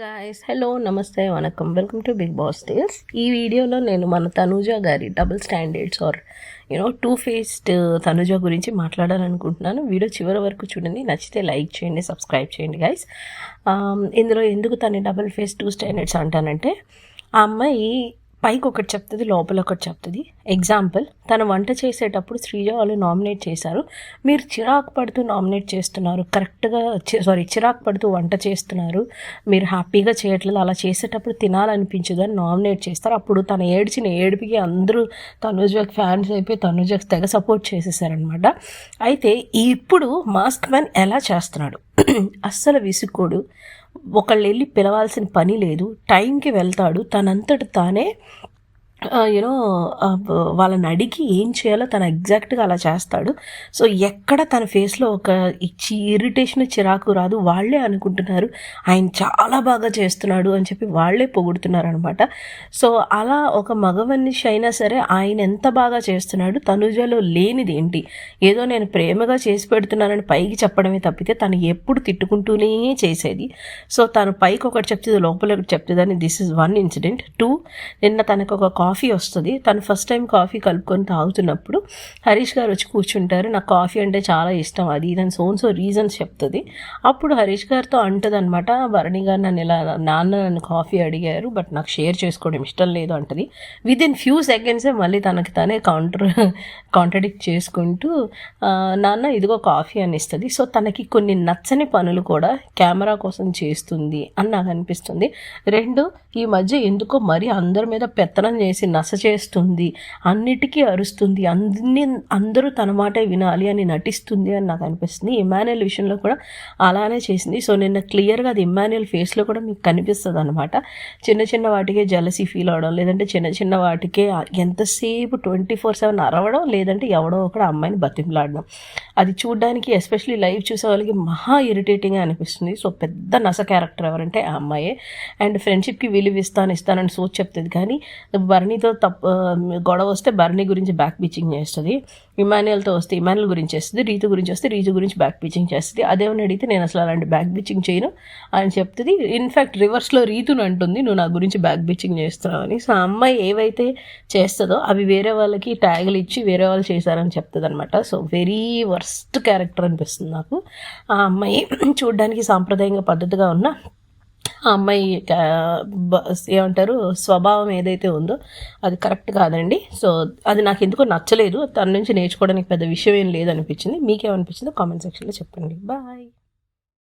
Guys, hello, నమస్తే, వనకం, welcome to Bigg Boss tales. ఈ వీడియోలో నేను మన తనూజ గారి double standards or two faced Tanuja గురించి మాట్లాడాలనుకుంటున్నాను. వీడియో చివరి వరకు చూడండి, నచ్చితే లైక్ చేయండి, సబ్స్క్రైబ్ చేయండి గాయస్. ఇందులో ఎందుకు తను డబుల్ ఫేస్ టూ స్టాండర్డ్స్ అంటానంటే, ఆ అమ్మాయి పైకి ఒకటి చెప్తుంది, లోపల ఒకటి చెప్తుంది. ఎగ్జాంపుల్, తను వంట చేసేటప్పుడు శ్రీజ వాళ్ళు నామినేట్ చేశారు, మీరు చిరాకు పడుతూ నామినేట్ చేస్తున్నారు, కరెక్ట్గా చిరాకు పడుతూ వంట చేస్తున్నారు, మీరు హ్యాపీగా చేయట్లేదు, అలా చేసేటప్పుడు తినాలనిపించదు అని నామినేట్ చేస్తారు. అప్పుడు తను ఏడ్చిన ఏడుపుకి అందరూ తనూజకి ఫ్యాన్స్ అయిపోయి తనూజకి తెగ సపోర్ట్ చేసేసారనమాట. అయితే ఇప్పుడు మాస్క్ మ్యాన్ ఎలా చేస్తున్నాడు, అస్సలు విసుక్కోడు, ఒకళ్ళు వెళ్ళి పిలవాల్సిన పని లేదు, టైంకి వెళ్తాడు, తనంతట తానే వాళ్ళని అడిగి ఏం చేయాలో తను ఎగ్జాక్ట్గా అలా చేస్తాడు. సో ఎక్కడ తన ఫేస్లో ఒక ఇరిటేషన్, చిరాకు రాదు. వాళ్ళే అనుకుంటున్నారు ఆయన చాలా బాగా చేస్తున్నాడు అని చెప్పి వాళ్ళే పొగుడుతున్నారు అనమాట. సో అలా ఒక మగ మనిషి అయినా సరే ఆయన ఎంత బాగా చేస్తున్నాడు, తనుజలో లేనిది ఏంటి, ఏదో నేను ప్రేమగా చేసి పెడుతున్నానని పైకి చెప్పడమే తప్పితే తను ఎప్పుడు తిట్టుకుంటూనే చేసేది. సో తను పైకి ఒకటి చెప్తుంది, లోపల ఒకటి చెప్తుంది అని. This is one incident. 2, నిన్న తనకు ఒక కాఫీ వస్తుంది. తను ఫస్ట్ టైం కాఫీ కలుపుకొని తాగుతున్నప్పుడు హరీష్ గారు వచ్చి కూర్చుంటారు, నాకు కాఫీ అంటే చాలా ఇష్టం, అది ఇదని సో రీజన్స్ చెప్తుంది. అప్పుడు హరీష్ గారితో అంటది అనమాట, భరణి గారు నన్ను కాఫీ అడిగారు, బట్ నాకు షేర్ చేసుకోవడం ఇష్టం లేదు అంటది. విదిన్ ఫ్యూ సెకండ్సే మళ్ళీ తనకి తనే కాంట్రడిక్ట్ చేసుకుంటూ నాన్న ఇదిగో కాఫీ అని ఇస్తుంది. సో తనకి కొన్ని నచ్చని పనులు కూడా కెమెరా కోసం చేస్తుంది అని నాకు అనిపిస్తుంది. 2, ఈ మధ్య ఎందుకో మరి అందరి మీద పెత్తనం చేసి నస చేస్తుంది, అన్నిటికీ అరుస్తుంది, అందరూ తన మాటే వినాలి అని నటిస్తుంది అని నాకు అనిపిస్తుంది. ఇమాన్యుయల్ విషయంలో కూడా అలానే చేసింది. సో నిన్న క్లియర్గా అది ఇమాన్యుయల్ ఫేస్లో కూడా మీకు కనిపిస్తుంది అనమాట. చిన్న చిన్న వాటికే జలసీ ఫీల్ అవడం, లేదంటే చిన్న చిన్న వాటికే ఎంతసేపు 24/7 అరవడం, లేదంటే ఎవడో ఒకడు అమ్మాయిని బతిమలాడడం. అది చూడడానికి ఎస్పెషలీ లైవ్ చూసే వాళ్ళకి మహా ఇరిటేటింగ్గా అనిపిస్తుంది. సో పెద్ద నస క్యారెక్టర్ ఎవరంటే ఆ అమ్మాయే. అండ్ ఫ్రెండ్షిప్కి విలువ ఇస్తానని సోచ్ చెప్తుంది, కానీ భరణితో గొడవ వస్తే భరణి గురించి బ్యాక్ పిచ్చింగ్ చేస్తుంది, ఇమాన్యుయల్తో వస్తే ఇమాన్యుయల్ గురించి చేస్తుంది, రీతు గురించి వస్తే రీతు గురించి బ్యాక్ పిచ్చింగ్ చేస్తుంది. అదేమని అడిగితే నేను అసలు అలాంటి బ్యాక్ పిచ్చింగ్ చేయను అని చెప్తుంది. ఇన్ఫ్యాక్ట్ రివర్స్లో రీతును అంటుంది, నువ్వు నా గురించి బ్యాక్ పిచ్చింగ్ చేస్తున్నావు అని. సో ఆ అమ్మాయి ఏవైతే చేస్తుందో అవి వేరే వాళ్ళకి ట్యాగులు ఇచ్చి వేరే వాళ్ళు చేశారని చెప్తుంది అనమాట. సో వెరీ వర్స్ట్ క్యారెక్టర్ అనిపిస్తుంది నాకు. ఆ అమ్మాయి చూడడానికి సాంప్రదాయంగా పద్ధతిగా ఉన్న ఆ అమ్మాయి ఏమంటారు స్వభావం ఏదైతే ఉందో అది కరెక్ట్ కాదండి. సో అది నాకు ఎందుకో నచ్చలేదు, తన నుంచి నేర్చుకోవడానికి పెద్ద విషయం ఏం లేదనిపించింది. మీకేమనిపించిందో కామెంట్ సెక్షన్లో చెప్పండి. బాయ్.